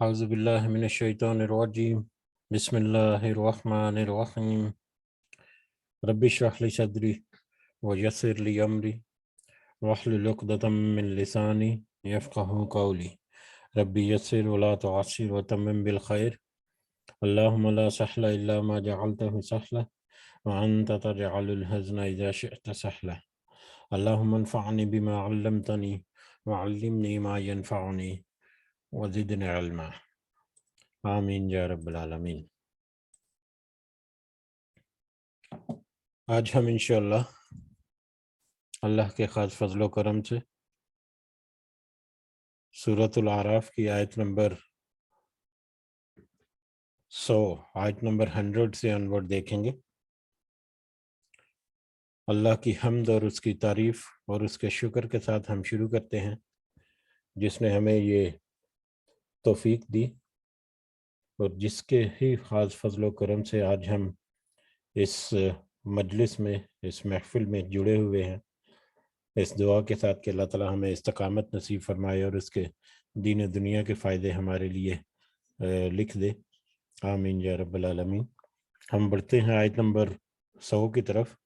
اعوذ باللہ من الشیطان الرجیم بسم اللہ الرحمن الرحیم رب اشرح لی صدری ویسر لی امری واحلل عقدۃ من لسانی یفقہوا قولی رب یسر ولا تعسر وتمم بالخیر اللہم لا سہل الا ما جعلتہ سہلا وانت تجعل الحزن اذا شئت سہلا اللہم انفعنی بما علمتنی وعلمنی ما ینفعنی وزدنی علما آمین یا رب العالمین۔ آج ہم انشاءاللہ اللہ کے خاص فضل و کرم سے سورۃ الاعراف کی آیت نمبر 100 آیت نمبر 100 سے انورڈ دیکھیں گے۔ اللہ کی حمد اور اس کی تعریف اور اس کے شکر کے ساتھ ہم شروع کرتے ہیں، جس نے ہمیں یہ توفیق دی اور جس کے ہی خاص فضل و کرم سے آج ہم اس مجلس میں، اس محفل میں جڑے ہوئے ہیں، اس دعا کے ساتھ کہ اللہ تعالی ہمیں استقامت نصیب فرمائے اور اس کے دین و دنیا کے فائدے ہمارے لیے لکھ دے، آمین یا رب العالمین۔ ہم بڑھتے ہیں آیت نمبر 100 کی طرف۔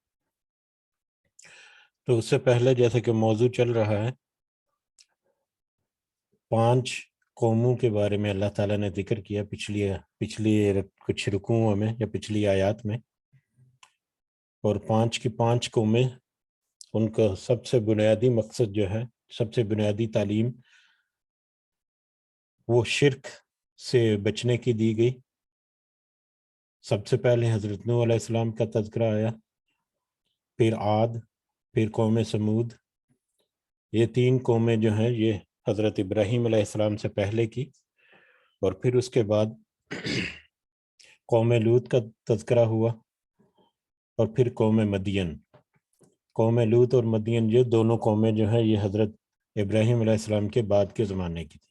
تو اس سے پہلے جیسے کہ موضوع چل رہا ہے، 5 قوموں کے بارے میں اللہ تعالیٰ نے ذکر کیا پچھلی کچھ رکوعوں میں یا پچھلی آیات میں، اور 5 کی 5 قومیں، ان کا سب سے بنیادی مقصد جو ہے، سب سے بنیادی تعلیم وہ شرک سے بچنے کی دی گئی۔ سب سے پہلے حضرت نوح علیہ السلام کا تذکرہ آیا، پھر عاد، پھر قوم سمود۔ یہ 3 قومیں جو ہیں یہ حضرت ابراہیم علیہ السلام سے پہلے کی، اور پھر اس کے بعد قوم لوط کا تذکرہ ہوا، اور پھر قوم مدین۔ قوم لوط اور مدین یہ دونوں قومیں جو ہیں یہ حضرت ابراہیم علیہ السلام کے بعد کے زمانے کی تھی۔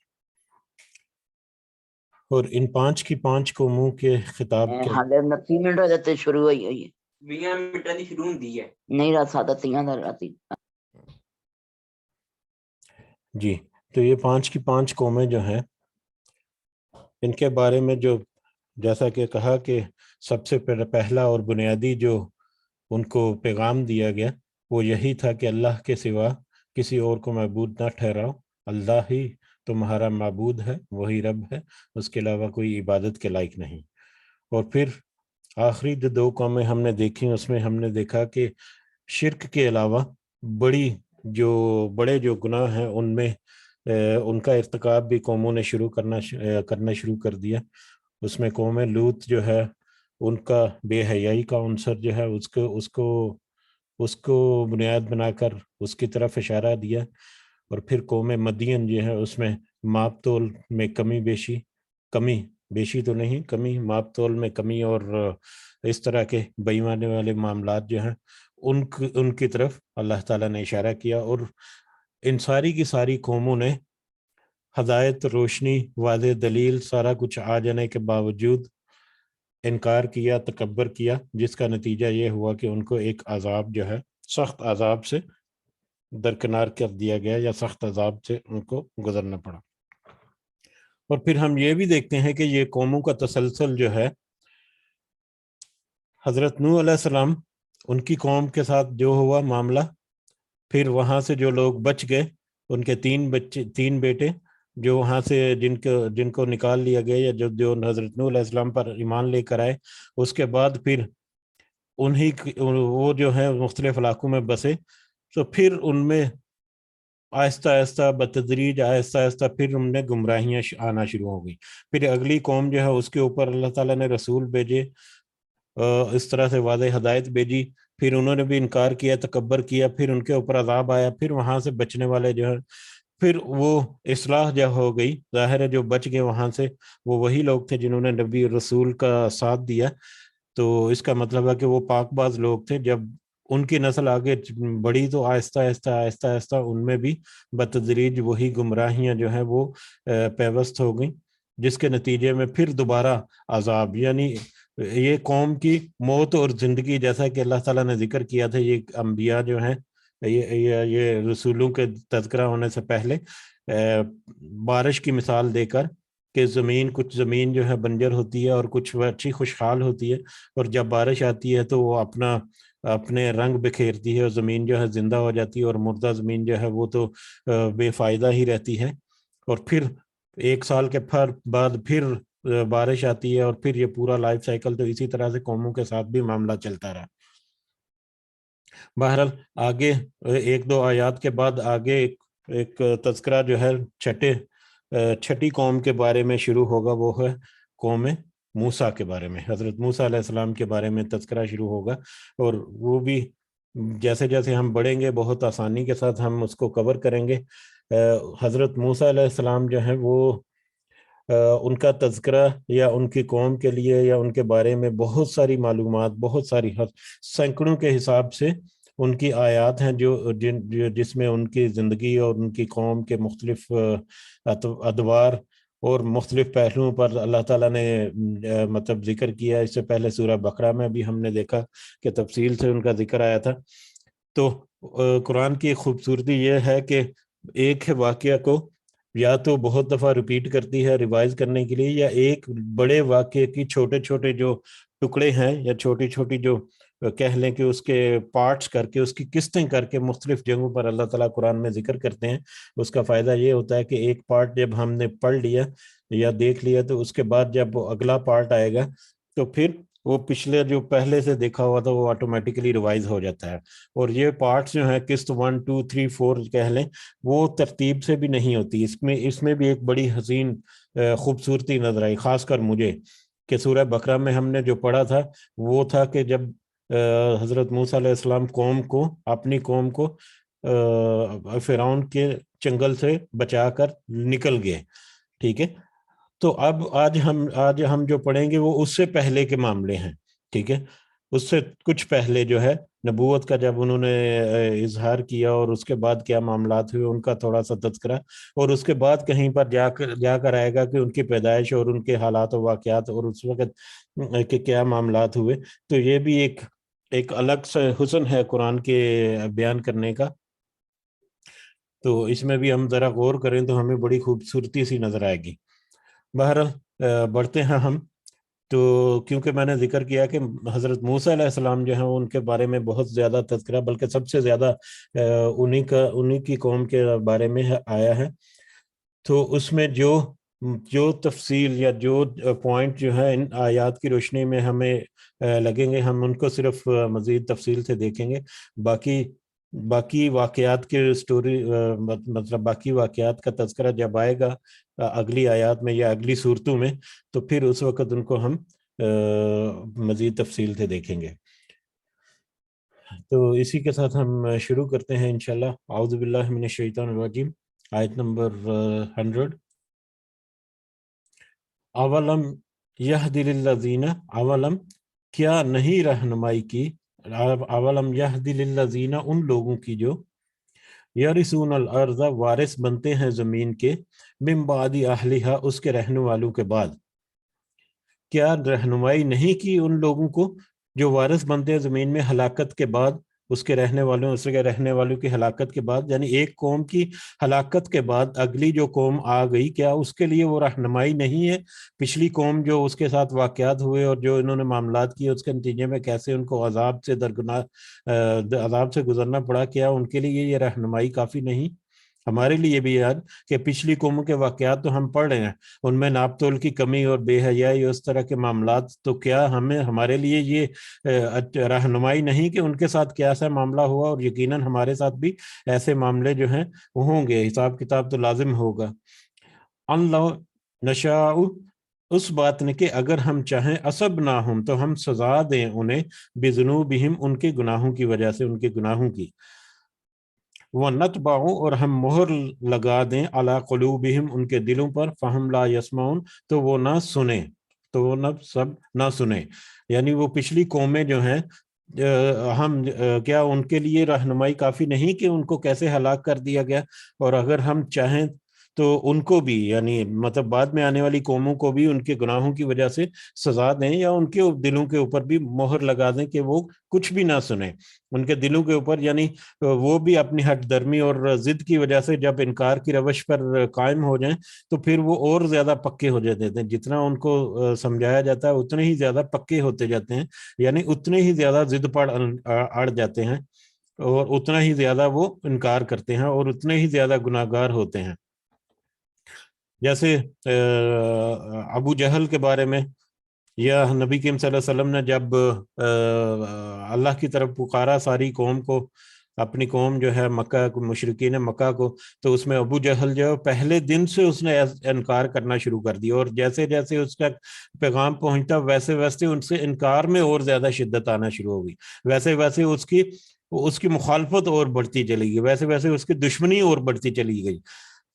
اور ان 5 کی 5 قوموں کے خطاب کے حالے 29 منٹ ہو جاتے شروع ہوئی ہوئی ہے، 20 منٹ دی شروع ہوندی ہے، نہیں رات سادہ تیاں دا راتی۔ جی، تو یہ 5 کی 5 قومیں جو ہیں، ان کے بارے میں جو جیسا کہ کہا کہ سب سے پہلا اور بنیادی جو ان کو پیغام دیا گیا وہ یہی تھا کہ اللہ کے سوا کسی اور کو معبود نہ ٹھہراؤ، اللہ ہی تمہارا معبود ہے، وہی رب ہے، اس کے علاوہ کوئی عبادت کے لائق نہیں۔ اور پھر آخری جو 2 قومیں ہم نے دیکھی، اس میں ہم نے دیکھا کہ شرک کے علاوہ بڑے جو گناہ ہیں ان میں ان کا ارتکاب بھی قوموں نے کرنا شروع کر دیا۔ اس میں قوم لوط جو ہے، ان کا بے حیائی کا عنصر جو ہے اس کو بنیاد بنا کر اس کی طرف اشارہ دیا۔ اور پھر قوم مدین جو ہے، اس میں ماپ تول میں کمی بیشی تو نہیں، ماپ تول میں کمی، اور اس طرح کے بے ایمانی والے معاملات جو ہیں ان کی طرف اللہ تعالیٰ نے اشارہ کیا۔ اور ان ساری کی ساری قوموں نے ہدایت، روشنی، واضح دلیل سارا کچھ آ جانے کے باوجود انکار کیا، تکبر کیا، جس کا نتیجہ یہ ہوا کہ ان کو ایک عذاب جو ہے، سخت عذاب سے درکنار کر دیا گیا، یا سخت عذاب سے ان کو گزرنا پڑا۔ اور پھر ہم یہ بھی دیکھتے ہیں کہ یہ قوموں کا تسلسل جو ہے، حضرت نوح علیہ السلام، ان کی قوم کے ساتھ جو ہوا معاملہ، پھر وہاں سے جو لوگ بچ گئے، ان کے 3 بیٹے جو وہاں سے جن کو نکال لیا گیا، یا جو حضرت نوح علیہ السلام پر ایمان لے کر آئے، اس کے بعد پھر وہ جو ہے مختلف علاقوں میں بسے، تو پھر ان میں آہستہ آہستہ بتدریج پھر ان میں گمراہیاں آنا شروع ہو گئی۔ پھر اگلی قوم جو ہے، اس کے اوپر اللہ تعالیٰ نے رسول بھیجے، اس طرح سے واضح ہدایت بھیجی، پھر انہوں نے بھی انکار کیا، تکبر کیا، پھر ان کے اوپر عذاب آیا، پھر وہاں سے بچنے والے جو ہے، پھر وہ اصلاح جب ہو گئی، ظاہر ہے جو بچ گئے وہاں سے وہ وہی لوگ تھے جنہوں نے نبی رسول کا ساتھ دیا، تو اس کا مطلب ہے کہ وہ پاک باز لوگ تھے۔ جب ان کی نسل آگے بڑھی تو آہستہ آہستہ ان میں بھی بتدریج وہی گمراہیاں جو ہیں وہ پیوست ہو گئیں، جس کے نتیجے میں پھر دوبارہ عذاب، یعنی یہ قوم کی موت اور زندگی، جیسا کہ اللہ تعالیٰ نے ذکر کیا تھا، یہ انبیاء جو ہیں، یہ رسولوں کے تذکرہ ہونے سے پہلے بارش کی مثال دے کر کہ زمین کچھ زمین جو ہے بنجر ہوتی ہے اور کچھ اچھی خوشحال ہوتی ہے، اور جب بارش آتی ہے تو وہ اپنے رنگ بکھیرتی ہے اور زمین جو ہے زندہ ہو جاتی ہے، اور مردہ زمین جو ہے وہ تو بے فائدہ ہی رہتی ہے، اور پھر 1 سال کے بعد پھر بارش آتی ہے، اور پھر یہ پورا لائف سائیکل. تو اسی طرح سے قوموں کے ساتھ بھی معاملہ چلتا رہا. بہرحال آگے 1-2 آیات کے بعد آگے ایک تذکرہ جو ہے چھٹی قوم کے بارے میں شروع ہوگا، وہ ہے قوم موسیٰ کے بارے میں. حضرت موسیٰ علیہ السلام کے بارے میں تذکرہ شروع ہوگا، اور وہ بھی جیسے جیسے ہم بڑھیں گے بہت آسانی کے ساتھ ہم اس کو کور کریں گے. حضرت موسیٰ علیہ السلام جو ہیں وہ ان کا تذکرہ یا ان کی قوم کے لیے یا ان کے بارے میں بہت ساری معلومات، بہت ساری سینکڑوں کے حساب سے ان کی آیات ہیں جس میں ان کی زندگی اور ان کی قوم کے مختلف ادوار اور مختلف پہلوؤں پر اللہ تعالیٰ نے مطلب ذکر کیا. اس سے پہلے سورہ بقرہ میں بھی ہم نے دیکھا کہ تفصیل سے ان کا ذکر آیا تھا. تو قرآن کی خوبصورتی یہ ہے کہ ایک واقعہ کو یا تو بہت دفعہ ریپیٹ کرتی ہے ریوائز کرنے کے لیے، یا ایک بڑے واقعے کی چھوٹے چھوٹے جو ٹکڑے ہیں یا چھوٹی چھوٹی جو کہہ لیں کہ اس کے پارٹس کر کے، اس کی قسطیں کر کے مختلف جگہوں پر اللہ تعالیٰ قرآن میں ذکر کرتے ہیں. اس کا فائدہ یہ ہوتا ہے کہ ایک پارٹ جب ہم نے پڑھ لیا یا دیکھ لیا تو اس کے بعد جب اگلا پارٹ آئے گا تو پھر وہ پچھلے جو پہلے سے دیکھا ہوا تھا وہ آٹومیٹیکلی ریوائز ہو جاتا ہے. اور یہ پارٹس جو ہیں قسط 1 2 3 4 کہہ لیں، وہ ترتیب سے بھی نہیں ہوتی. اس میں بھی ایک بڑی حسین خوبصورتی نظر آئی، خاص کر مجھے، کہ سورہ بقرہ میں ہم نے جو پڑھا تھا وہ تھا کہ جب حضرت موسیٰ علیہ السلام اپنی قوم کو فرعون کے چنگل سے بچا کر نکل گئے. ٹھیک ہے، تو اب آج ہم جو پڑھیں گے وہ اس سے پہلے کے معاملے ہیں. ٹھیک ہے، اس سے کچھ پہلے جو ہے نبوت کا جب انہوں نے اظہار کیا اور اس کے بعد کیا معاملات ہوئے ان کا تھوڑا سا تذکرہ، اور اس کے بعد کہیں پر جا کر آئے گا کہ ان کی پیدائش اور ان کے حالات و واقعات اور اس وقت کے کیا معاملات ہوئے. تو یہ بھی ایک الگ سے حسن ہے قرآن کے بیان کرنے کا. تو اس میں بھی ہم ذرا غور کریں تو ہمیں بڑی خوبصورتی سی نظر آئے گی. بہرحال بڑھتے ہیں ہم. تو کیونکہ میں نے ذکر کیا کہ حضرت موسیٰ علیہ السلام جو ہیں ان کے بارے میں بہت زیادہ تذکرہ، بلکہ سب سے زیادہ انہی کی قوم کے بارے میں آیا ہے. تو اس میں جو تفصیل یا جو پوائنٹ جو ہے ان آیات کی روشنی میں ہمیں لگیں گے، ہم ان کو صرف مزید تفصیل سے دیکھیں گے. باقی واقعات کے مطلب باقی واقعات کا تذکرہ جب آئے گا اگلی آیات میں یا اگلی صورتوں میں، تو پھر اس وقت ان کو ہم مزید تفصیل سے دیکھیں گے. تو اسی کے ساتھ ہم شروع کرتے ہیں انشاءاللہ. اعوذ باللہ من الشیطان الرجیم، آیت نمبر 100. اولم یہدی للذین، اولم کیا نہیں رہنمائی کی، اولم یہدی للذین ان لوگوں کی جو یرثون الارض وارث بنتے ہیں زمین کے، من بعد اہلھا اس کے رہنے والوں کے بعد. کیا رہنمائی نہیں کی ان لوگوں کو جو وارث بنتے ہیں زمین میں ہلاکت کے بعد، اس کے رہنے والوں کی ہلاکت کے بعد، یعنی ایک قوم کی ہلاکت کے بعد اگلی جو قوم آ گئی، کیا اس کے لیے وہ رہنمائی نہیں ہے؟ پچھلی قوم جو اس کے ساتھ واقعات ہوئے اور جو انہوں نے معاملات کیے اس کے نتیجے میں کیسے ان کو عذاب سے گزرنا پڑا، کیا ان کے لیے یہ رہنمائی کافی نہیں؟ ہمارے لیے بھی یاد کہ پچھلی قوموں کے واقعات تو ہم پڑھ رہے ہیں، ان میں ناپ تول کی کمی اور بے حیائی اس طرح کے معاملات، تو کیا ہمارے لیے یہ رہنمائی نہیں کہ ان کے ساتھ کیسا معاملہ ہوا، اور یقیناً ہمارے ساتھ بھی ایسے معاملے جو ہیں وہ ہوں گے، حساب کتاب تو لازم ہوگا. اللہ نشاء، اس بات نے کہ اگر ہم چاہیں، اصبناہم تو ہم سزا دیں انہیں، بذنوبہم ان کے گناہوں کی وجہ سے، ان کے گناہوں کی، وَنَتْبَعُ اور ہم مہر لگا دیں، عَلَىٰ قُلُوبِهِمْ ان کے دلوں پر، فَهُمْ لَا يَسْمَعُونَ تو وہ نہ سنیں. یعنی وہ پچھلی قومیں جو ہیں کیا ان کے لیے رہنمائی کافی نہیں کہ ان کو کیسے ہلاک کر دیا گیا؟ اور اگر ہم چاہیں تو ان کو بھی یعنی مطلب بعد میں آنے والی قوموں کو بھی ان کے گناہوں کی وجہ سے سزا دیں یا ان کے دلوں کے اوپر بھی مہر لگا دیں کہ وہ کچھ بھی نہ سنیں ان کے دلوں کے اوپر، یعنی وہ بھی اپنی ہٹ درمی اور ضد کی وجہ سے جب انکار کی روش پر قائم ہو جائیں تو پھر وہ اور زیادہ پکے ہو جاتے ہیں، جتنا ان کو سمجھایا جاتا ہے اتنے ہی زیادہ پکے ہوتے جاتے ہیں، یعنی اتنے ہی زیادہ ضد پر اڑ جاتے ہیں اور اتنا ہی زیادہ وہ انکار کرتے ہیں اور اتنے ہی زیادہ گناہگار ہوتے ہیں۔ جیسے ابو جہل کے بارے میں یا نبی کریم صلی اللہ علیہ وسلم نے جب اللہ کی طرف پکارا ساری قوم کو، اپنی قوم جو ہے مکہ مشرکین مکہ کو، تو اس میں ابو جہل جو پہلے دن سے اس نے انکار کرنا شروع کر دیا، اور جیسے جیسے اس کا پیغام پہنچتا ویسے ویسے ان سے انکار میں اور زیادہ شدت آنا شروع ہو گئی، ویسے ویسے اس کی مخالفت اور بڑھتی چلی گئی، ویسے ویسے اس کی دشمنی اور بڑھتی چلی گئی،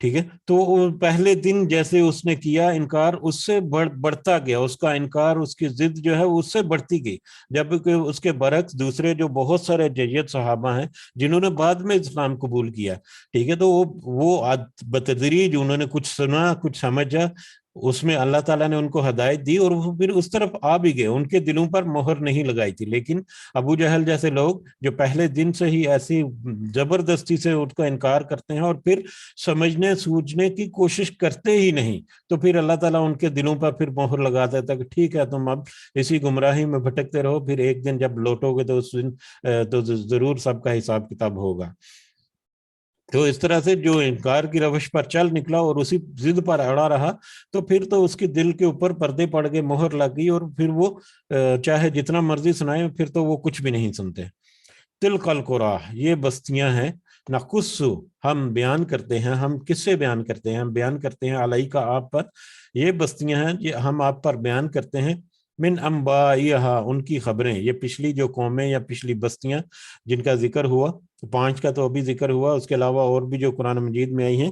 ٹھیک ہے۔ تو پہلے دن جیسے اس نے کیا انکار، اس سے بڑھتا گیا اس کا انکار، اس کی ضد جو ہے اس سے بڑھتی گئی، جبکہ اس کے برعکس دوسرے جو بہت سارے جید صحابہ ہیں جنہوں نے بعد میں اسلام قبول کیا، ٹھیک ہے، تو وہ بتدریج انہوں نے کچھ سنا کچھ سمجھا، اس میں اللہ تعالیٰ نے ان کو ہدایت دی اور وہ پھر اس طرف آ بھی گئے، ان کے دلوں پر مہر نہیں لگائی تھی۔ لیکن ابو جہل جیسے لوگ جو پہلے دن سے ہی ایسی زبردستی سے ان کا انکار کرتے ہیں اور پھر سمجھنے سوچنے کی کوشش کرتے ہی نہیں، تو پھر اللہ تعالیٰ ان کے دلوں پر پھر مہر لگا دیتا ہے کہ ٹھیک ہے تم اب اسی گمراہی میں بھٹکتے رہو، پھر ایک دن جب لوٹو گے تو اس دن تو ضرور سب کا حساب کتاب ہوگا۔ تو اس طرح سے جو انکار کی روش پر چل نکلا اور اسی ضد پر اڑا رہا، تو پھر تو اس کے دل کے اوپر پردے پڑ گئے، مہر لگ گئی، اور پھر وہ چاہے جتنا مرضی سنائے پھر تو وہ کچھ بھی نہیں سنتے۔ تلک القریٰ، یہ بستیاں ہیں، نقص ہم بیان کرتے ہیں، ہم کس سے بیان کرتے ہیں؟ ہم بیان کرتے ہیں علیکا آپ پر، یہ بستیاں ہیں یہ ہم آپ پر بیان کرتے ہیں، من انبائہا ان کی خبریں، یہ پچھلی جو قومیں یا پچھلی بستیاں جن کا ذکر ہوا، 5 کا تو ابھی ذکر ہوا، اس کے علاوہ اور بھی جو قرآن مجید میں آئی ہیں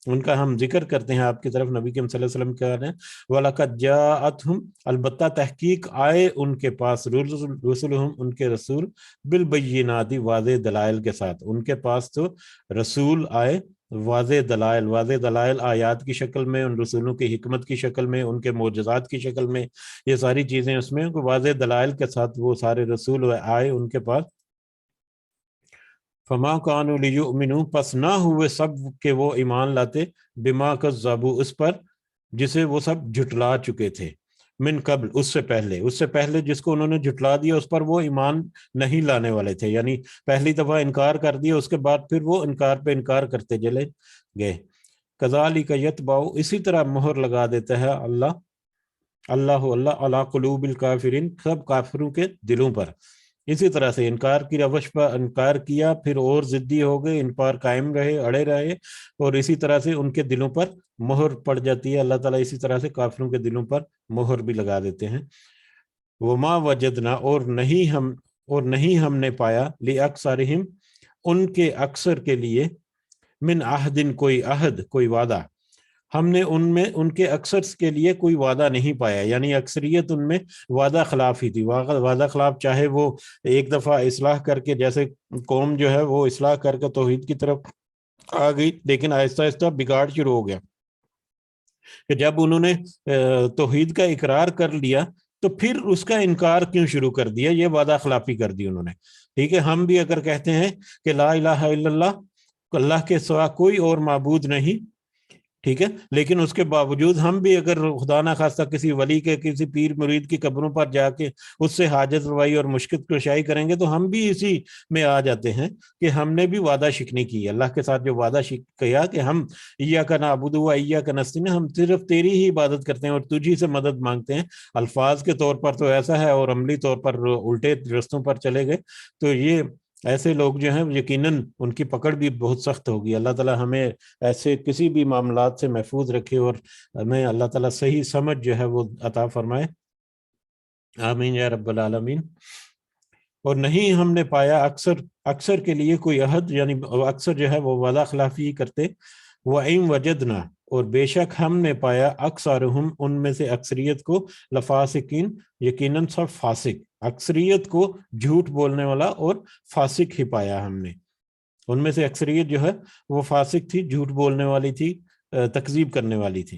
ان کا ہم ذکر کرتے ہیں آپ کی طرف، نبی کریم صلی اللہ علیہ وسلم کہہ رہے ہیں وَلَقَدْ جَاءَتْهُمْ، البتہ تحقیق آئے ان کے پاس، رسولہم ان کے رسول، بالبینات واضح دلائل کے ساتھ، ان کے پاس تو رسول آئے واضح دلائل، واضح دلائل آیات کی شکل میں، ان رسولوں کی حکمت کی شکل میں، ان کے معجزات کی شکل میں، یہ ساری چیزیں اس میں واضح دلائل کے ساتھ وہ سارے رسول آئے ان کے پاس۔ فما کانوا لیؤمنوا، پس نہ ہوئے سب کہ وہ ایمان لاتے، بما کذبوا اس پر جسے وہ سب جھٹلا چکے تھے، من قبل اس سے پہلے جس کو انہوں نے جھٹلا دیا اس پر وہ ایمان نہیں لانے والے تھے، یعنی پہلی دفعہ انکار کر دیا، اس کے بعد پھر وہ انکار پہ انکار کرتے چلے گئے۔ کذالک یطبع، اسی طرح مہر لگا دیتا ہے اللہ علی قلوب الکافرین، سب کافروں کے دلوں پر، اسی طرح سے انکار کی روش پر انکار کیا، پھر اور ضدی ہو گئے، ان پر قائم رہے، اڑے رہے، اور اسی طرح سے ان کے دلوں پر مہر پڑ جاتی ہے، اللہ تعالیٰ اسی طرح سے کافروں کے دلوں پر مہر بھی لگا دیتے ہیں۔ وما وجدنا، اور نہیں ہم نے پایا، لأکثرہم ان کے اکثر کے لیے، من عہد کوئی عہد، کوئی وعدہ، ہم نے ان کے اکثر کے لیے کوئی وعدہ نہیں پایا، یعنی اکثریت ان میں وعدہ خلاف ہی تھی، وعدہ خلاف، چاہے وہ ایک دفعہ اصلاح کر کے، جیسے قوم جو ہے وہ اصلاح کر کے توحید کی طرف آ گئی، لیکن آہستہ آہستہ بگاڑ شروع ہو گیا کہ جب انہوں نے توحید کا اقرار کر لیا تو پھر اس کا انکار کیوں شروع کر دیا، یہ وعدہ خلافی کر دی انہوں نے، ٹھیک ہے۔ ہم بھی اگر کہتے ہیں کہ لا الہ الا اللہ، اللہ کے سوا کوئی اور معبود نہیں، ٹھیک ہے، لیکن اس کے باوجود ہم بھی اگر خدا نہ خواستہ کسی ولی کے، کسی پیر مرید کی قبروں پر جا کے اس سے حاجت روائی اور مشکل کشائی کریں گے تو ہم بھی اسی میں آ جاتے ہیں کہ ہم نے بھی وعدہ شکنی کی ہے، اللہ کے ساتھ جو وعدہ کیا کہ ہم ایاک نعبد و ایاک نستعین، ہم صرف تیری ہی عبادت کرتے ہیں اور تجھی سے مدد مانگتے ہیں، الفاظ کے طور پر تو ایسا ہے اور عملی طور پر الٹے رستوں پر چلے گئے، تو یہ ایسے لوگ جو ہیں یقیناً ان کی پکڑ بھی بہت سخت ہوگی۔ اللہ تعالیٰ ہمیں ایسے کسی بھی معاملات سے محفوظ رکھے اور ہمیں اللہ تعالیٰ صحیح سمجھ جو ہے وہ عطا فرمائے، آمین یا رب العالمین۔ اور نہیں ہم نے پایا اکثر کے لیے کوئی عہد، یعنی اکثر جو ہے وہ وعدہ خلافی کرتے، وَإِن وَجَدْنَا، اور بے شک ہم نے پایا، اکثرہم ان میں سے اکثریت کو، لفاسقین، یقیناً سب فاسق، اکثریت کو جھوٹ بولنے والا اور فاسق ہی پایا ہم نے، ان میں سے اکثریت جو ہے وہ فاسق تھی، جھوٹ بولنے والی تھی، تکذیب کرنے والی تھی.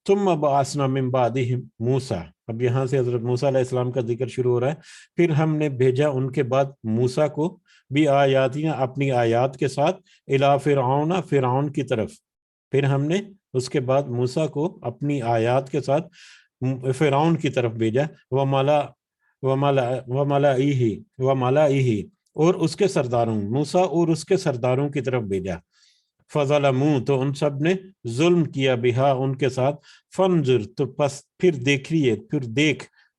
ثم بعثنا من بعدهم موسیٰ. اب یہاں سے حضرت موسیٰ علیہ السلام کا ذکر شروع ہو رہا ہے. پھر ہم نے بھیجا ان کے بعد موسیٰ کو بھی آیاتیاں اپنی آیات کے ساتھ الی فرعون فرعون کی طرف. پھر ہم نے اس کے بعد موسیٰ کو اپنی آیات کے ساتھ فرعون کی طرف بھیجا. وملائہ اور اس کے سرداروں, موسیٰ اور اس کے سرداروں کی طرف بھیجا. فظلموا تو ان سب نے ظلم کیا بہا ان کے ساتھ. فانظر تو پس پھر دیکھ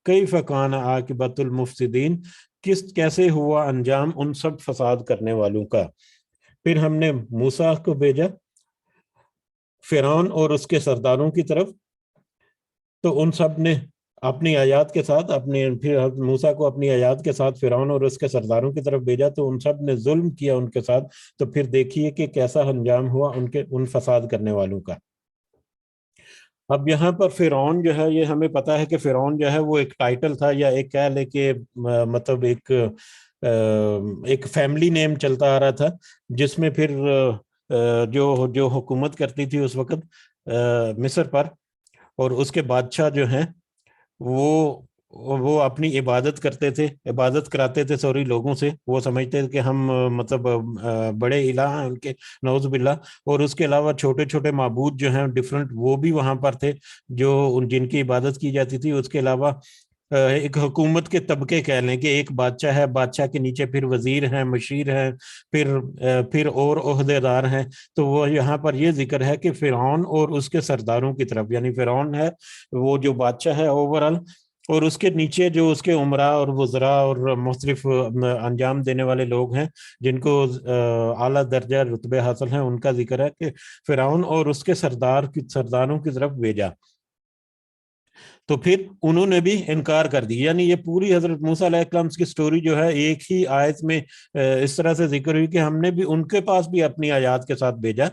کیف کان عاقبۃ المفسدین کیسے ہوا انجام ان سب فساد کرنے والوں کا. پھر ہم نے موسیٰ کو بھیجا فرعون اور اس کے سرداروں کی طرف, تو ان سب نے اپنی آیات کے ساتھ پھر موسیٰ کو اپنی آیات کے ساتھ فرعون اور اس کے سرداروں کی طرف بھیجا, تو ان سب نے ظلم کیا ان کے ساتھ. تو پھر دیکھیے کہ کیسا انجام ہوا ان فساد کرنے والوں کا. اب یہاں پر فرعون جو ہے, یہ ہمیں پتا ہے کہ فرعون جو ہے وہ ایک ٹائٹل تھا, یا ایک کہہ لے کہ مطلب ایک فیملی نیم چلتا آ رہا تھا, جس میں پھر جو حکومت کرتی تھی اس وقت مصر پر, اور اس کے بادشاہ جو ہیں وہ اپنی عبادت کراتے تھے لوگوں سے. وہ سمجھتے تھے کہ ہم مطلب بڑے الہ ہیں ان کے, نعوذ باللہ. اور اس کے علاوہ چھوٹے چھوٹے معبود جو ہیں ڈیفرنٹ, وہ بھی وہاں پر تھے جو جن کی عبادت کی جاتی تھی. اس کے علاوہ ایک حکومت کے طبقے کہہ لیں کہ ایک بادشاہ ہے, بادشاہ کے نیچے پھر وزیر ہیں, مشیر ہیں, پھر اور عہدے دار ہیں. تو وہ یہاں پر یہ ذکر ہے کہ فرعون اور اس کے سرداروں کی طرف, یعنی فرعون ہے وہ جو بادشاہ ہے اوورال, اور اس کے نیچے جو اس کے عمراء اور وزراء اور مختلف انجام دینے والے لوگ ہیں جن کو اعلیٰ درجہ رتبے حاصل ہیں, ان کا ذکر ہے کہ فرعون اور اس کے سرداروں کی طرف بھیجا. تو پھر انہوں نے بھی انکار کر دی. یعنی یہ پوری حضرت موسیٰ علیہ السلام کی سٹوری جو ہے ایک ہی آیت میں اس طرح سے ذکر ہوئی کہ ہم نے بھی ان کے پاس بھی اپنی آیات کے ساتھ بھیجا,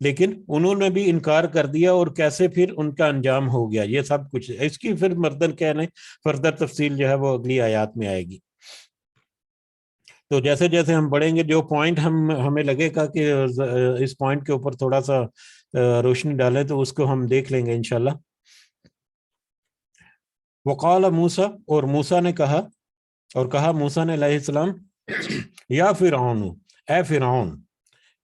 لیکن انہوں نے بھی انکار کر دیا, اور کیسے پھر ان کا انجام ہو گیا یہ سب کچھ. اس کی پھر مردن کہہ لیں فردر تفصیل جو ہے وہ اگلی آیات میں آئے گی. تو جیسے جیسے ہم بڑھیں گے, جو پوائنٹ ہمیں لگے گا کہ اس پوائنٹ کے اوپر تھوڑا سا روشنی ڈالیں, تو اس کو ہم دیکھ لیں گے انشاءاللہ. وقال موسیٰ اور موسیٰ نے کہا موسیٰ نے علیہ السلام, یا فرعون اے فرعون,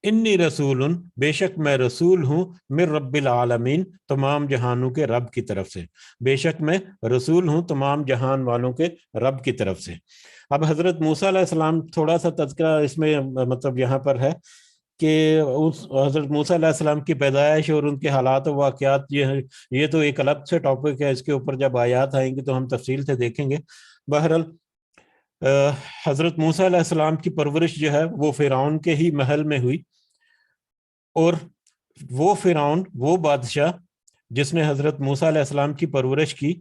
انی رسول بے شک میں رسول ہوں, من رب العالمین تمام جہانوں کے رب کی طرف سے. بے شک میں رسول ہوں تمام جہان والوں کے رب کی طرف سے. اب حضرت موسیٰ علیہ السلام, تھوڑا سا تذکرہ اس میں مطلب یہاں پر ہے کہ حضرت موسیٰ علیہ السلام کی پیدائش اور ان کے حالات و واقعات, یہ تو ایک الگ سے ٹاپک ہے. اس کے اوپر جب آیات آئیں گی تو ہم تفصیل سے دیکھیں گے. بہرحال حضرت موسیٰ علیہ السلام کی پرورش جو ہے وہ فرعون کے ہی محل میں ہوئی, اور وہ فرعون, وہ بادشاہ جس نے حضرت موسیٰ علیہ السلام کی پرورش کی,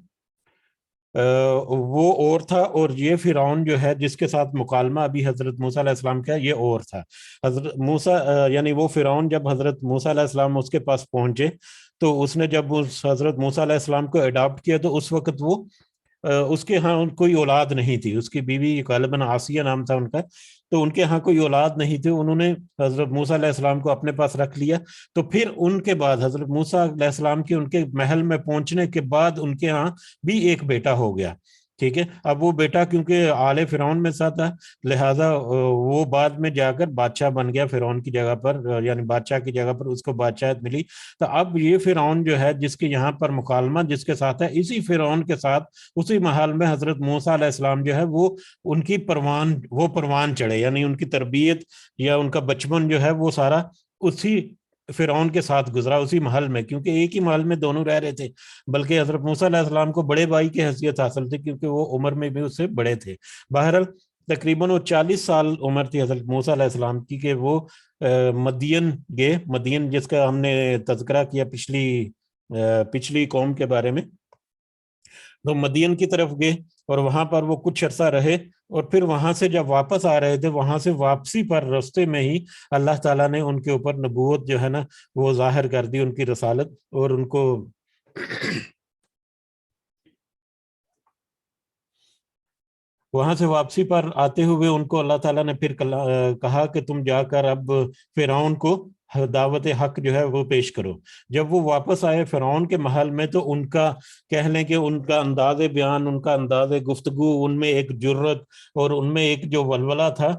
وہ اور تھا, اور یہ فرعون جو ہے جس کے ساتھ مکالمہ ابھی حضرت موسیٰ علیہ السلام کا یہ اور تھا. حضرت موسیٰ یعنی وہ فرعون جب حضرت موسیٰ علیہ السلام اس کے پاس پہنچے, تو اس نے جب حضرت موسیٰ علیہ السلام کو اڈاپٹ کیا, تو اس وقت وہ اس کے ہاں کوئی اولاد نہیں تھی. اس کی بیوی غالباً آسیہ نام تھا ان کا, تو ان کے ہاں کوئی اولاد نہیں تھی. انہوں نے حضرت موسیٰ علیہ السلام کو اپنے پاس رکھ لیا. تو پھر ان کے بعد حضرت موسیٰ علیہ السلام کی ان کے محل میں پہنچنے کے بعد ان کے ہاں بھی ایک بیٹا ہو گیا. ٹھیک ہے, اب وہ بیٹا کیونکہ آل فرعون میں ساتھ تھا, لہٰذا وہ بعد میں جا کر بادشاہ بن گیا فرعون کی جگہ پر, یعنی بادشاہ کی جگہ پر اس کو بادشاہت ملی. تو اب یہ فرعون جو ہے جس کے یہاں پر مکالمہ جس کے ساتھ ہے, اسی فرعون کے ساتھ اسی محل میں حضرت موسیٰ علیہ السلام جو ہے وہ ان کی پروان چڑھے, یعنی ان کی تربیت یا ان کا بچپن جو ہے وہ سارا اسی فرعون کے ساتھ گزرا, اسی محل میں, کیونکہ ایک ہی محل میں دونوں رہ رہے تھے. بلکہ حضرت موسیٰ علیہ السلام کو بڑے بھائی کی حیثیت حاصل تھی, کیونکہ وہ عمر میں بھی اس سے بڑے تھے. بہرحال تقریباً وہ 40 سال عمر تھی حضرت موسیٰ علیہ السلام کی کہ وہ مدین گئے. مدین جس کا ہم نے تذکرہ کیا پچھلی قوم کے بارے میں, تو مدین کی طرف گئے اور وہاں پر وہ کچھ عرصہ رہے, اور پھر وہاں سے جب واپس آ رہے تھے, وہاں سے واپسی پر راستے میں ہی اللہ تعالیٰ نے ان کے اوپر نبوت جو ہے نا وہ ظاہر کر دی, ان کی رسالت, اور ان کو وہاں سے واپسی پر آتے ہوئے ان کو اللہ تعالیٰ نے پھر کہا کہ تم جا کر اب فرعون کو دعوت حق جو ہے وہ پیش کرو۔ جب وہ واپس آئے فرعون کے محل میں تو ان کا کہہ لیں کہ ان کا انداز بیان، ان کا انداز گفتگو، ان میں ایک جرت اور ان میں ایک جو ولولہ تھا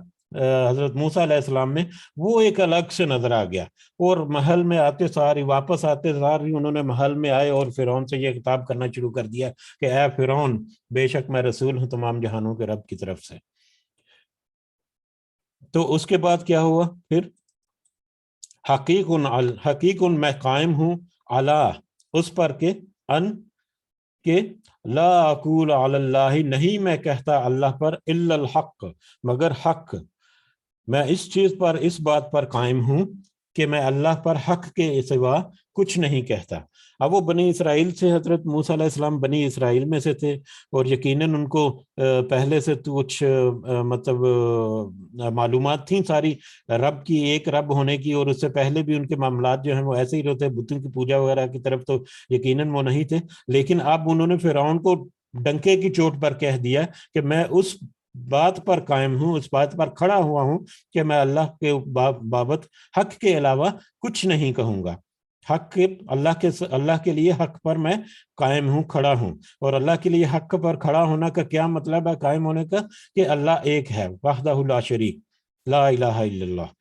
حضرت موسیٰ علیہ السلام میں، وہ ایک الگ سے نظر آ گیا۔ اور محل میں آتے ساری، واپس آتے ساری انہوں نے محل میں آئے اور فرعون سے یہ خطاب کرنا شروع کر دیا کہ اے فرعون، بے شک میں رسول ہوں تمام جہانوں کے رب کی طرف سے۔ تو اس کے بعد کیا ہوا پھر؟ حقیق میں قائم ہوں علی، اس پر کہ لا اقول علی اللہ، نہیں میں کہتا اللہ پر، الا الحق، مگر حق۔ میں اس چیز پر، اس بات پر قائم ہوں کہ میں اللہ پر حق کے سوا کچھ نہیں کہتا۔ اب وہ بنی اسرائیل سے، حضرت موسیٰ علیہ السلام بنی اسرائیل میں سے تھے، اور یقیناً ان کو پہلے سے کچھ مطلب معلومات تھیں ساری رب کی، ایک رب ہونے کی، اور اس سے پہلے بھی ان کے معاملات جو ہیں وہ ایسے ہی ہوتے، بتوں کی پوجا وغیرہ کی طرف تو یقیناً وہ نہیں تھے۔ لیکن اب انہوں نے فرعون کو ڈنکے کی چوٹ پر کہہ دیا کہ میں اس بات پر قائم ہوں، اس بات پر کھڑا ہوا ہوں کہ میں اللہ کے بابت حق کے علاوہ کچھ نہیں کہوں گا۔ حق کے اللہ کے لیے حق پر میں قائم ہوں، کھڑا ہوں۔ اور اللہ کے لیے حق پر کھڑا ہونا کا کیا مطلب ہے قائم ہونے کا؟ کہ اللہ ایک ہے، وحدہ لا شریک، لا الہ الا اللہ،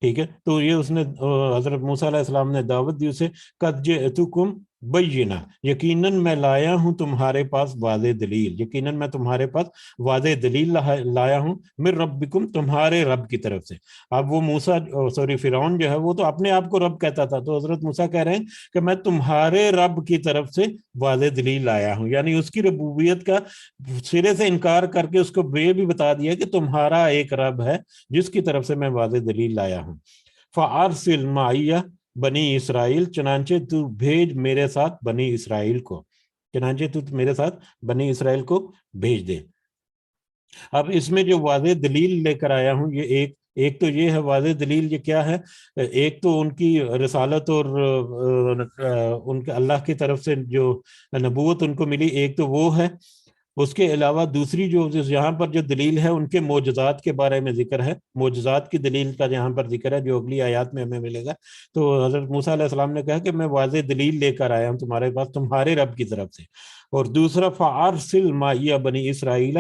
ٹھیک ہے۔ تو یہ اس نے حضرت موسیٰ علیہ السلام نے دعوت دی اسے، قد جئتکم بینہ، یقیناً میں لایا ہوں تمہارے پاس واضح دلیل، یقیناً میں تمہارے پاس واضح دلیل لایا ہوں، من ربکم، تمہارے رب کی طرف سے۔ اب وہ فرعون جو ہے وہ تو اپنے آپ کو رب کہتا تھا، تو حضرت موسیٰ کہہ رہے ہیں کہ میں تمہارے رب کی طرف سے واضح دلیل لایا ہوں، یعنی اس کی ربوبیت کا سرے سے انکار کر کے اس کو یہ بھی بتا دیا کہ تمہارا ایک رب ہے جس کی طرف سے میں واضح دلیل لایا ہوں۔ فَأَرْسِلْ مَعِيَّ بنی اسرائیل، چنانچہ تو بھیج میرے ساتھ بنی اسرائیل کو، چنانچہ تو میرے ساتھ بنی اسرائیل کو بھیج دے۔ اب اس میں جو واضح دلیل لے کر آیا ہوں، یہ ایک تو یہ ہے واضح دلیل، یہ کیا ہے؟ ایک تو ان کی رسالت اور ان کے اللہ کی طرف سے جو نبوت ان کو ملی، ایک تو وہ ہے۔ اس کے علاوہ دوسری جو یہاں پر جو دلیل ہے ان کے معجزات کے بارے میں ذکر ہے، معجزات کی دلیل کا یہاں پر ذکر ہے جو اگلی آیات میں ہمیں ملے گا۔ تو حضرت موسیٰ علیہ السلام نے کہا کہ میں واضح دلیل لے کر آیا ہوں تمہارے پاس، تمہارے رب کی طرف سے۔ اور دوسرا فَأَرْسِلْ مَعِيَّ بنی اسرائیل،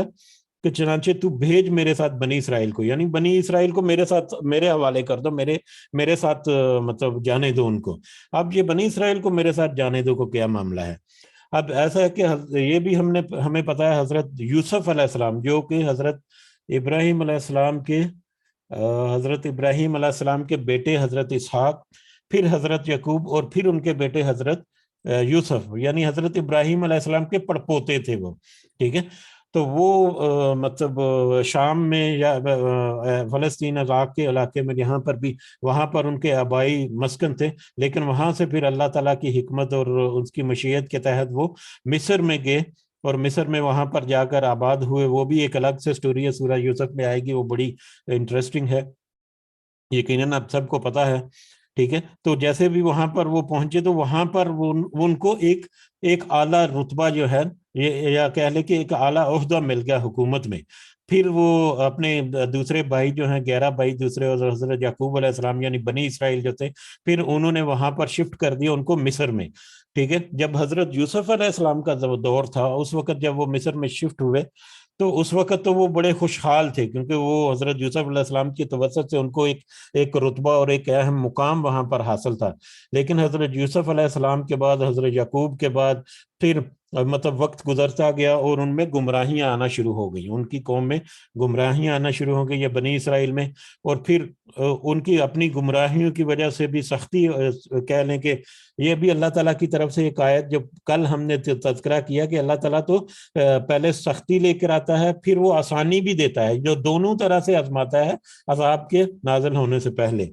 کہ چنانچہ تو بھیج میرے ساتھ بنی اسرائیل کو، یعنی بنی اسرائیل کو میرے ساتھ، میرے حوالے کر دو، میرے ساتھ مطلب جانے دو ان کو۔ اب یہ بنی اسرائیل کو میرے ساتھ جانے دو کو کیا معاملہ ہے؟ اب ایسا ہے کہ یہ بھی ہمیں پتہ ہے حضرت یوسف علیہ السلام، جو کہ حضرت ابراہیم علیہ السلام کے بیٹے حضرت اسحاق، پھر حضرت یعقوب، اور پھر ان کے بیٹے حضرت یوسف، یعنی حضرت ابراہیم علیہ السلام کے پڑپوتے تھے وہ، ٹھیک ہے۔ تو وہ مطلب شام میں یا فلسطین عراق کے علاقے میں جہاں پر بھی، وہاں پر ان کے آبائی مسکن تھے، لیکن وہاں سے پھر اللہ تعالیٰ کی حکمت اور اس کی مشیت کے تحت وہ مصر میں گئے، اور مصر میں وہاں پر جا کر آباد ہوئے۔ وہ بھی ایک الگ سے سٹوری ہے، سورہ یوسف میں آئے گی، وہ بڑی انٹرسٹنگ ہے، یقیناً آپ سب کو پتہ ہے، ٹھیک ہے۔ تو جیسے بھی وہاں پر وہ پہنچے تو وہاں پر ان کو ایک اعلیٰ رتبہ جو ہے، یا کہہ لے کہ ایک اعلیٰ عہدہ مل گیا حکومت میں۔ پھر وہ اپنے دوسرے بھائی جو ہیں، 11 بھائی دوسرے، حضرت یعقوب علیہ السلام یعنی بنی اسرائیل جو تھے، پھر انہوں نے وہاں پر شفٹ کر دیا ان کو مصر میں، ٹھیک ہے۔ جب حضرت یوسف علیہ السلام کا دور تھا، اس وقت جب وہ مصر میں شفٹ ہوئے تو اس وقت تو وہ بڑے خوشحال تھے، کیونکہ وہ حضرت یوسف علیہ السلام کی توسط سے ان کو ایک رتبہ اور ایک اہم مقام وہاں پر حاصل تھا۔ لیکن حضرت یوسف علیہ السلام کے بعد، حضرت یعقوب کے بعد، پھر مطلب وقت گزرتا گیا اور ان میں گمراہیاں آنا شروع ہو گئی، ان کی قوم میں گمراہیاں آنا شروع ہو گئی، یا بنی اسرائیل میں۔ اور پھر ان کی اپنی گمراہیوں کی وجہ سے بھی سختی، کہہ لیں کہ یہ بھی اللہ تعالیٰ کی طرف سے ایک آیت جو کل ہم نے تذکرہ کیا کہ اللہ تعالیٰ تو پہلے سختی لے کر آتا ہے، پھر وہ آسانی بھی دیتا ہے، جو دونوں طرح سے آزماتا ہے عذاب کے نازل ہونے سے پہلے۔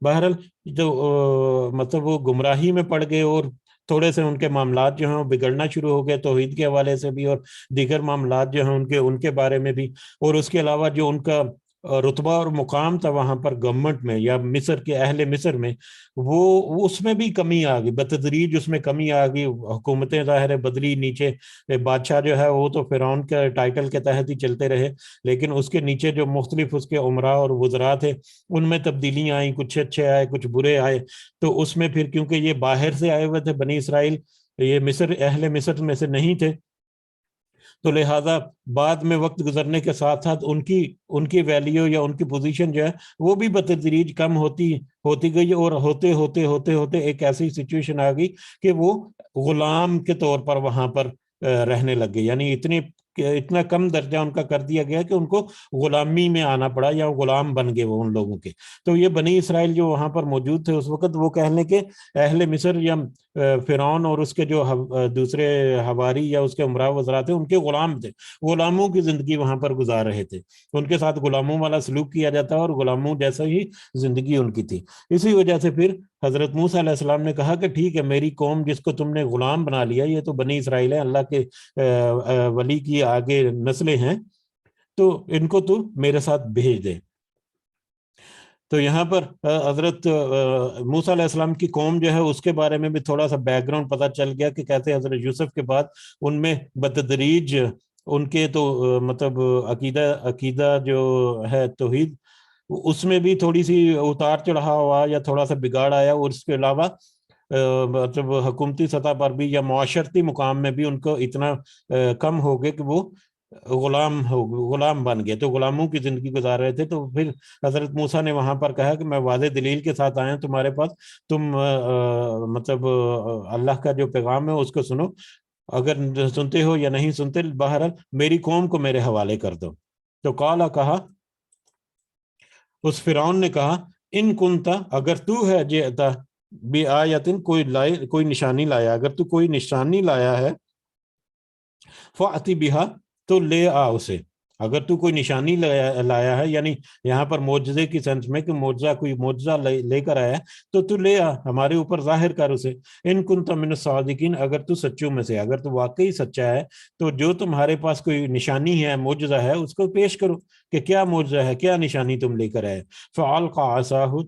بہرحال جو مطلب وہ گمراہی میں پڑ گئے، اور تھوڑے سے ان کے معاملات جو ہیں وہ بگڑنا شروع ہو گئے، توحید کے حوالے سے بھی اور دیگر معاملات جو ہیں ان کے بارے میں بھی۔ اور اس کے علاوہ جو ان کا رتبہ اور مقام تھا وہاں پر گورنمنٹ میں یا مصر کے اہل مصر میں، وہ اس میں بھی کمی آ گئی، بتدریج اس میں کمی آ گئی. حکومتیں ظاہر بدلی، نیچے بادشاہ جو ہے وہ تو فرعون کے ٹائٹل کے تحت ہی چلتے رہے، لیکن اس کے نیچے جو مختلف اس کے عمراء اور وزراء تھے ان میں تبدیلیاں آئیں، کچھ اچھے آئے کچھ برے آئے. تو اس میں پھر کیونکہ یہ باہر سے آئے ہوئے تھے بنی اسرائیل، یہ مصر اہل مصر میں سے نہیں تھے، تو لہٰذا بعد میں وقت گزرنے کے ساتھ ساتھ ان کی ویلیو یا ان کی پوزیشن جو ہے وہ بھی بتدریج کم ہوتی گئی، اور ہوتے ہوتے ہوتے ہوتے ایک ایسی سچویشن آ گئی کہ وہ غلام کے طور پر وہاں پر رہنے لگ گئے. یعنی اتنا کم درجہ ان کا کر دیا گیا کہ ان کو غلامی میں آنا پڑا، یا غلام بن گئے وہ ان لوگوں کے. تو یہ بنی اسرائیل جو وہاں پر موجود تھے اس وقت، وہ کہنے کے اہل مصر یا فرعون اور اس کے جو دوسرے حواری یا اس کے عمراء وزراء تھے ان کے غلام تھے، غلاموں کی زندگی وہاں پر گزار رہے تھے، ان کے ساتھ غلاموں والا سلوک کیا جاتا اور غلاموں جیسا ہی زندگی ان کی تھی. اسی وجہ سے پھر حضرت موسیٰ علیہ السلام نے کہا کہ ٹھیک ہے، میری قوم جس کو تم نے غلام بنا لیا، یہ تو بنی اسرائیل ہے، اللہ کے ولی کی آگے نسلیں ہیں، تو ان کو تو میرے ساتھ بھیج دے. تو یہاں پر حضرت موسیٰ علیہ السلام کی قوم جو ہے اس کے بارے میں بھی تھوڑا سا بیک گراؤنڈ پتہ چل گیا کہ کیسے حضرت یوسف کے بعد ان میں بتدریج ان کے تو مطلب عقیدہ جو ہے توحید، اس میں بھی تھوڑی سی اتار چڑھاؤ ہوا یا تھوڑا سا بگاڑ آیا، اور اس کے علاوہ مطلب حکومتی سطح پر بھی یا معاشرتی مقام میں بھی ان کو اتنا کم ہو گئے کہ وہ غلام بن گئے، تو غلاموں کی زندگی گزار رہے تھے. تو پھر حضرت موسیٰ نے وہاں پر کہا کہ میں واضح دلیل کے ساتھ آیا تمہارے پاس، تم مطلب اللہ کا جو پیغام ہے اس کو سنو، اگر سنتے ہو یا نہیں سنتے، بہرحال میری قوم کو میرے حوالے کر دو. تو کہا اس فرعون نے کہا ان کنتا، اگر تو ہے جئتا بآیتن، کوئی نشانی لایا، اگر تو کوئی نشانی لایا ہے، فأتی بہا، تو لے آ اسے. اگر تو کوئی نشانی لایا ہے، یعنی یہاں پر معجزے کی سینس میں کہ کوئی معجزہ لے کر آیا ہے، تو لے آ، ہمارے اوپر ظاہر کر اسے. ان کنت من الصادقین، اگر تو سچوں میں سے، اگر تو واقعی سچا ہے تو جو تمہارے پاس کوئی نشانی ہے، معجزہ ہے، اس کو پیش کرو کہ کیا معجزہ ہے، کیا نشانی تم لے کر آئے. فالقى عصاه،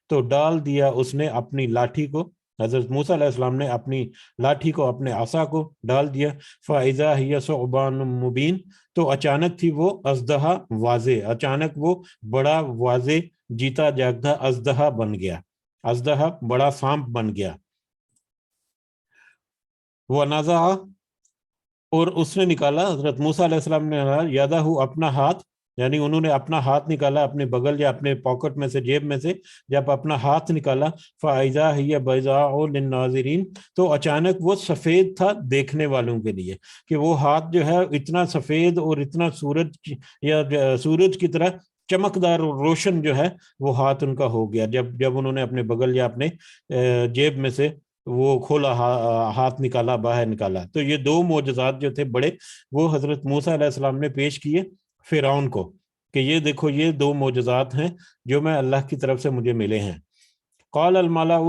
تو ڈال دیا اس نے اپنی لاٹھی کو، حضرت موسیٰ علیہ السلام نے اپنی لاٹھی کو، اپنے عصا کو ڈال دیا. فَإِذَا هِيَ ثُعْبَانٌ مُبِينٌ، تو اچانک تھی وہ اژدہا واضح، اچانک وہ بڑا واضح جیتا جاگتا اژدہا بن گیا، اژدہا بڑا سانپ بن گیا. وَنَزَعَ، اور اس نے نکالا، حضرت موسیٰ علیہ السلام نے یدہ، اپنا ہاتھ، یعنی انہوں نے اپنا ہاتھ نکالا اپنے بغل یا اپنے پاکٹ میں سے، جیب میں سے جب اپنا ہاتھ نکالا، فَإِذَا هِيَ بَيْضَاءُ لِلنَّاظِرِينَ، تو اچانک وہ سفید تھا دیکھنے والوں کے لیے، کہ وہ ہاتھ جو ہے اتنا سفید اور اتنا سورج کی طرح چمکدار اور روشن جو ہے وہ ہاتھ ان کا ہو گیا جب انہوں نے اپنے بغل یا اپنے جیب میں سے وہ کھولا، ہاتھ نکالا، باہر نکالا. تو یہ دو معجزات جو تھے بڑے، وہ حضرت موسیٰ علیہ السلام نے پیش کیے فرعون کو کہ یہ دیکھو، یہ دو معجزات ہیں جو میں اللہ کی طرف سے مجھے ملے ہیں. قال الملأ،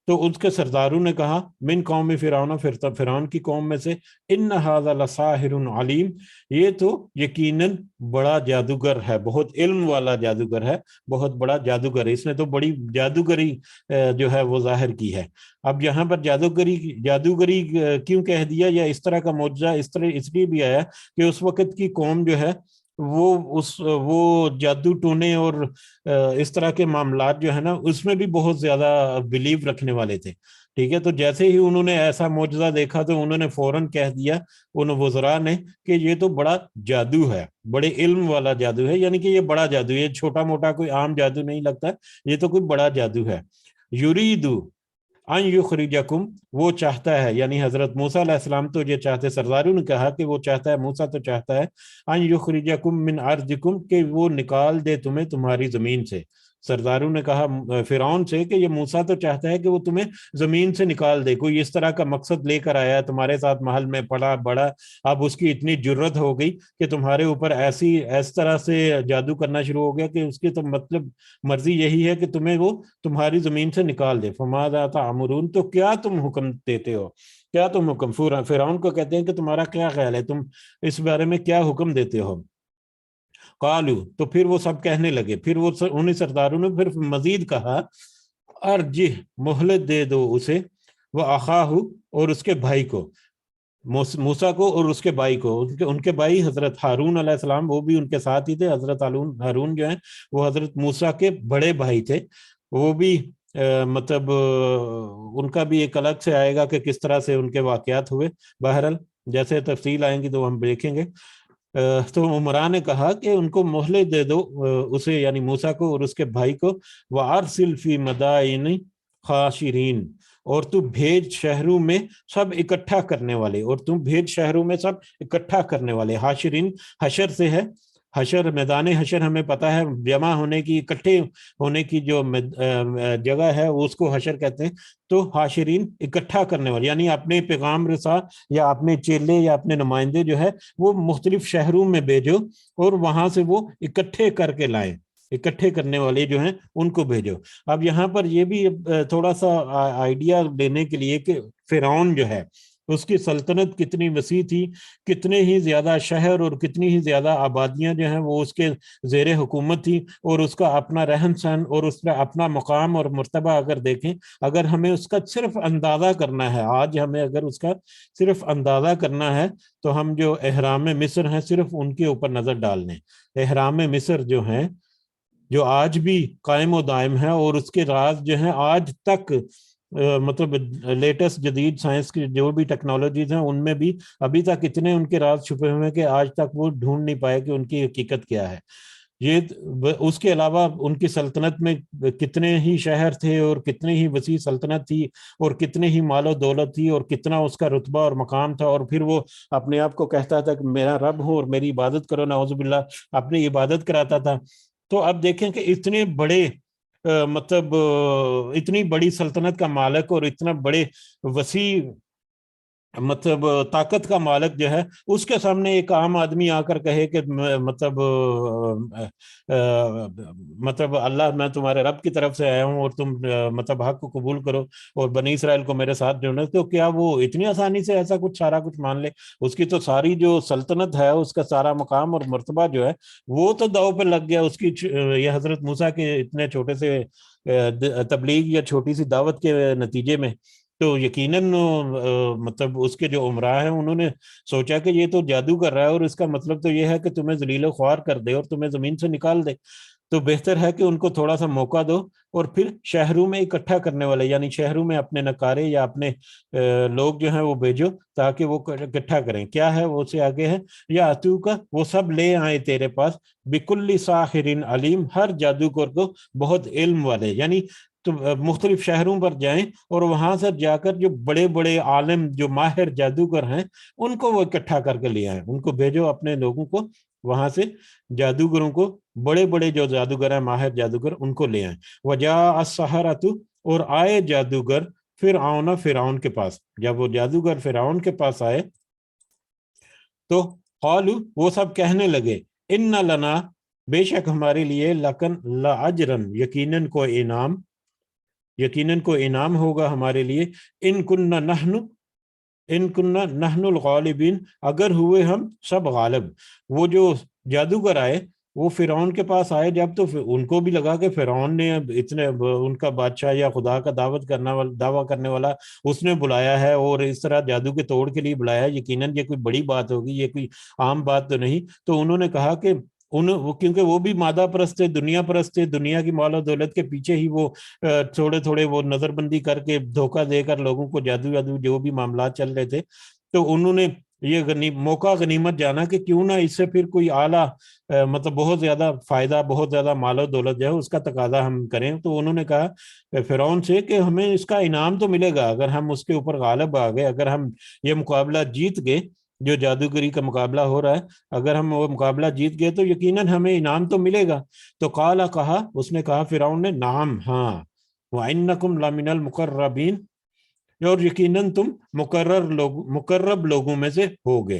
تو اس کے سرداروں نے کہا، من قوم فرعون، فرعون کی قوم میں سے، ان ھذا لساحر علیم، یہ تو یقیناً بڑا جادوگر ہے، بہت علم والا جادوگر ہے، بہت بڑا جادوگر ہے، اس نے تو بڑی جادوگری جو ہے وہ ظاہر کی ہے. اب یہاں پر جادوگری کیوں کہہ دیا، یا اس طرح کا معجزہ اس لیے بھی آیا کہ اس وقت کی قوم جو ہے وہ جادو ٹونے اور اس طرح کے معاملات جو ہے نا، اس میں بھی بہت زیادہ بلیو رکھنے والے تھے. ٹھیک ہے، تو جیسے ہی انہوں نے ایسا معجزہ دیکھا تو انہوں نے فوراً کہہ دیا ان وزراء نے کہ یہ تو بڑا جادو ہے، بڑے علم والا جادو ہے، یعنی کہ یہ بڑا جادو ہے، یہ چھوٹا موٹا کوئی عام جادو نہیں لگتا، یہ تو کوئی بڑا جادو ہے. یریدو ان یخرجکم، وہ چاہتا ہے، یعنی حضرت موسیٰ علیہ السلام تو یہ چاہتے، سرداروں نے کہا کہ وہ چاہتا ہے، موسیٰ تو چاہتا ہے، ان یخرجکم من ارضکم، کہ وہ نکال دے تمہیں تمہاری زمین سے. سرداروں نے کہا فرعون سے کہ یہ موسیٰ تو چاہتا ہے کہ وہ تمہیں زمین سے نکال دے، کوئی اس طرح کا مقصد لے کر آیا تمہارے ساتھ محل میں پڑا بڑا، اب اس کی اتنی جرت ہو گئی کہ تمہارے اوپر اس طرح سے جادو کرنا شروع ہو گیا کہ اس کی تو مطلب مرضی یہی ہے کہ تمہیں وہ تمہاری زمین سے نکال دے. فماذا تأمرون، تو کیا تم حکم دیتے ہو، کیا تم حکم، فرعون کو کہتے ہیں کہ تمہارا کیا خیال ہے، تم اس بارے میں کیا حکم دیتے ہو. قالو تو پھر وہ سب کہنے لگے، پھر وہ انہیں سرداروں نے پھر مزید کہا ارجح مہلت دے دو اسے، وہ اخاہ اور اس کے بھائی کو، موسیٰ کو اور اس کے بھائی کو، ان کے بھائی حضرت ہارون علیہ السلام وہ بھی ان کے ساتھ ہی تھے، حضرت ہارون جو ہیں وہ حضرت موسیٰ کے بڑے بھائی تھے، وہ بھی مطلب ان کا بھی ایک الگ سے آئے گا کہ کس طرح سے ان کے واقعات ہوئے، بہرحال جیسے تفصیل آئیں گی تو ہم دیکھیں گے۔ تو عمرہ نے کہا کہ ان کو مہلت دے دو اسے یعنی موسیٰ کو اور اس کے بھائی کو، وَأَرْسِلْ فِي مَدَائِنِ خَاشِرِينَ اور تو بھیج شہروں میں سب اکٹھا کرنے والے، اور تم بھیج شہروں میں سب اکٹھا کرنے والے، حاشرین حشر سے ہے، حشر میدان حشر ہمیں پتہ ہے جمع ہونے کی، اکٹھے ہونے کی جو جگہ ہے اس کو حشر کہتے ہیں، تو حاشرین اکٹھا کرنے والے یعنی اپنے پیغام رساں یا اپنے چیلے یا اپنے نمائندے جو ہے وہ مختلف شہروں میں بھیجو اور وہاں سے وہ اکٹھے کر کے لائیں، اکٹھے کرنے والے جو ہیں ان کو بھیجو۔ اب یہاں پر یہ بھی تھوڑا سا آئیڈیا لینے کے لیے کہ فرعون جو ہے اس کی سلطنت کتنی وسیع تھی، کتنے ہی زیادہ شہر اور کتنی ہی زیادہ آبادیاں جو ہیں وہ اس کے زیر حکومت تھی، اور اس کا اپنا رہن سہن اور اس کا اپنا مقام اور مرتبہ اگر دیکھیں، اگر ہمیں اس کا صرف اندازہ کرنا ہے، آج ہمیں اگر اس کا صرف اندازہ کرنا ہے تو ہم جو اہرام مصر ہیں صرف ان کے اوپر نظر ڈال لیں۔ اہرام مصر جو ہیں جو آج بھی قائم و دائم ہے، اور اس کے راز جو ہیں آج تک مطلب لیٹسٹ جدید سائنس کی جو بھی ٹیکنالوجیز ہیں ان میں بھی ابھی تک اتنے ان کے راز چھپے ہوئے ہیں کہ آج تک وہ ڈھونڈ نہیں پائے کہ ان کی حقیقت کیا ہے۔ یہ اس کے علاوہ ان کی سلطنت میں کتنے ہی شہر تھے اور کتنے ہی وسیع سلطنت تھی اور کتنے ہی مال و دولت تھی اور کتنا اس کا رتبہ اور مقام تھا، اور پھر وہ اپنے آپ کو کہتا تھا کہ میرا رب ہوں اور میری عبادت کرو، نعوذ باللہ اپنی عبادت کراتا تھا۔ تو اب دیکھیں کہ اتنے بڑے مطلب اتنی بڑی سلطنت کا مالک اور اتنا بڑے وسیع مطلب طاقت کا مالک جو ہے اس کے سامنے ایک عام آدمی آ کر کہے کہ مطلب اللہ میں تمہارے رب کی طرف سے آیا ہوں اور تم مطلب حق کو قبول کرو اور بنی اسرائیل کو میرے ساتھ جوڑنا، تو کیا وہ اتنی آسانی سے ایسا کچھ سارا کچھ مان لے؟ اس کی تو ساری جو سلطنت ہے، اس کا سارا مقام اور مرتبہ جو ہے وہ تو داؤ پہ لگ گیا اس کی یہ حضرت موسیٰ کے اتنے چھوٹے سے تبلیغ یا چھوٹی سی دعوت کے نتیجے میں۔ تو یقیناً مطلب اس کے جو عمرا ہیں انہوں نے سوچا کہ یہ تو جادو کر رہا ہے اور اس کا مطلب تو یہ ہے کہ تمہیں ذلیل و خوار کر دے اور تمہیں زمین سے نکال دے، تو بہتر ہے کہ ان کو تھوڑا سا موقع دو اور پھر شہروں میں اکٹھا کرنے والے یعنی شہروں میں اپنے نکارے یا اپنے لوگ جو ہیں وہ بھیجو تاکہ وہ اکٹھا کریں۔ کیا ہے وہ سے آگے ہے، یا اتو کا وہ سب لے آئے تیرے پاس، بکل ساحر علیم ہر جادوگر کو بہت علم والے، یعنی تو مختلف شہروں پر جائیں اور وہاں سے جا کر جو بڑے بڑے عالم جو ماہر جادوگر ہیں ان کو وہ اکٹھا کر کے لے آئیں، ان کو بھیجو اپنے لوگوں کو وہاں سے، جادوگروں کو، بڑے بڑے جو جادوگر ہیں ماہر جادوگر ان کو لے آئیں۔ وجاء السحرۃ اور آئے جادوگر فرعون کے پاس، جب وہ جادوگر فرعون کے پاس آئے تو قالوا وہ سب کہنے لگے ان لنا بے شک ہمارے لیے لکن لاجرن یقیناً کو انعام ہوگا ہمارے لیے، ان کننا نحن الغالبین اگر ہوئے ہم سب غالب۔ وہ جو جادوگر آئے وہ فرعون کے پاس آئے جب، تو ان کو بھی لگا کہ فرعون نے اتنے ان کا بادشاہ یا خدا کا دعویٰ کرنے والا اس نے بلایا ہے اور اس طرح جادو کے توڑ کے لیے بلایا ہے، یقیناً یہ کوئی بڑی بات ہوگی، یہ کوئی عام بات تو نہیں۔ تو انہوں نے کہا کہ کیونکہ وہ بھی مادہ پرست تھے، دنیا پرست تھے، دنیا کی مال و دولت کے پیچھے ہی وہ تھوڑے تھوڑے وہ نظر بندی کر کے دھوکہ دے کر لوگوں کو جادو جو بھی معاملات چل رہے تھے، تو انہوں نے یہ موقع غنیمت جانا کہ کیوں نہ اس سے پھر کوئی اعلیٰ مطلب بہت زیادہ فائدہ، بہت زیادہ مال و دولت جو ہے اس کا تقاضا ہم کریں۔ تو انہوں نے کہا فرعون سے کہ ہمیں اس کا انعام تو ملے گا اگر ہم اس کے اوپر غالب آ گئے، اگر ہم یہ مقابلہ جیت گئے، جو جادوگری کا مقابلہ ہو رہا ہے اگر ہم وہ مقابلہ جیت گئے تو یقیناً ہمیں انعام تو ملے گا۔ تو قال کہا اس نے کہا فرعون نے نعم ہاں، وَإِنَّكُمْ لَمِنَ الْمُقَرَّبِينَ اور یقیناً تم مقرب لوگوں میں سے ہوگے۔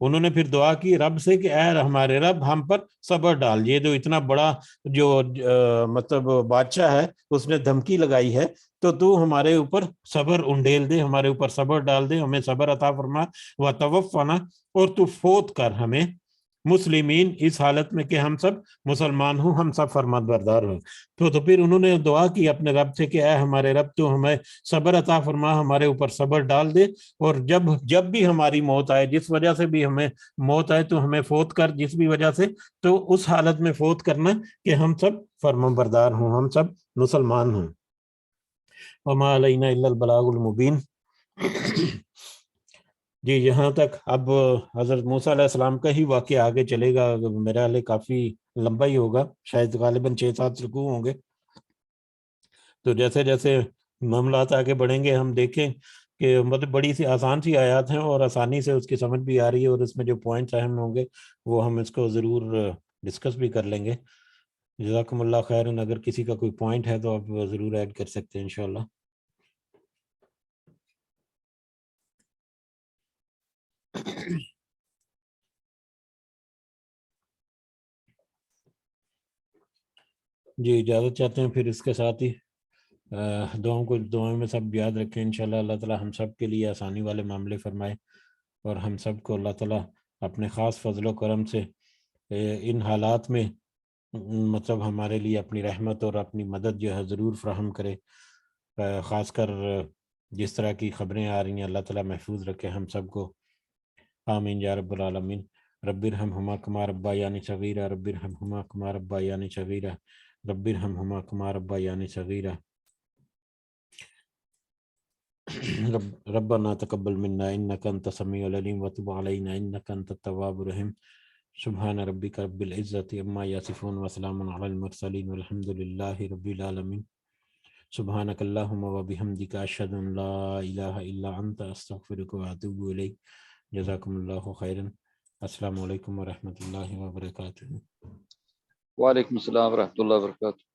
انہوں نے پھر دعا کی رب سے کہ اے ہمارے رب ہم پر صبر ڈال. یہ جو اتنا بڑا جو مطلب بادشاہ ہے اس نے دھمکی لگائی ہے تو تو ہمارے اوپر صبر انڈیل دے, ہمارے اوپر صبر ڈال دے, ہمیں صبر عطا فرما وتوفنا, اور تو فوت کر ہمیں مسلمین, اس حالت میں کہ ہم سب مسلمان ہوں, ہم سب فرمان بردار ہوں. تو پھر انہوں نے دعا کی اپنے رب سے کہ اے ہمارے رب تو ہمیں صبر عطا فرما, ہمارے اوپر صبر ڈال دے, اور جب بھی ہماری موت آئے, جس وجہ سے بھی ہمیں موت آئے تو ہمیں فوت کر, جس بھی وجہ سے, تو اس حالت میں فوت کرنا کہ ہم سب فرمان بردار ہوں, ہم سب مسلمان ہوں. وما علینا الا البلاغ المبین. جی یہاں تک. اب حضرت موسیٰ علیہ السلام کا ہی واقعہ آگے چلے گا, میرا حال کافی لمبا ہی ہوگا, شاید غالباً 6-7 رکوع ہوں گے. تو جیسے جیسے معاملات آگے بڑھیں گے ہم دیکھیں کہ مطلب بڑی سی آسان سی آیات ہیں اور آسانی سے اس کی سمجھ بھی آ رہی ہے, اور اس میں جو پوائنٹس اہم ہوں گے وہ ہم اس کو ضرور ڈسکس بھی کر لیں گے. جزاکم اللہ خیرن. اگر کسی کا کوئی پوائنٹ ہے تو آپ ضرور ایڈ کر سکتے ہیں انشاءاللہ. جی اجازت چاہتے ہیں پھر اس کے ساتھ ہی دعاؤں میں سب یاد رکھیں انشاءاللہ. اللہ تعالی ہم سب کے لیے آسانی والے معاملے فرمائے, اور ہم سب کو اللہ تعالی اپنے خاص فضل و کرم سے ان حالات میں مطلب ہمارے لیے اپنی رحمت اور اپنی مدد جو ہے ضرور فراہم کرے. خاص کر جس طرح کی خبریں آ رہی ہیں, اللہ تعالی محفوظ رکھے ہم سب کو. آمین یا رب العالمین. رب ارحمہما کما ربیانی صغیرا, رب ارحمہما کما ربیانی صغیرا, رب ارحمہما کما ربیانی صغیرا. ربنا تقبل منا انك انت السميع العليم وتب علينا انك انت التواب الرحيم. سبحان ربك رب العزة عما يصفون وسلام على المرسلين والحمد لله رب العالمين. سبحانك اللهم وبحمدك اشهد ان لا اله الا انت استغفرك واتوب اليك. جزاكم الله خيرا. السلام علیکم ورحمۃ اللہ وبرکاتہ. وعلیکم السلام ورحمۃ اللہ وبرکاتہ.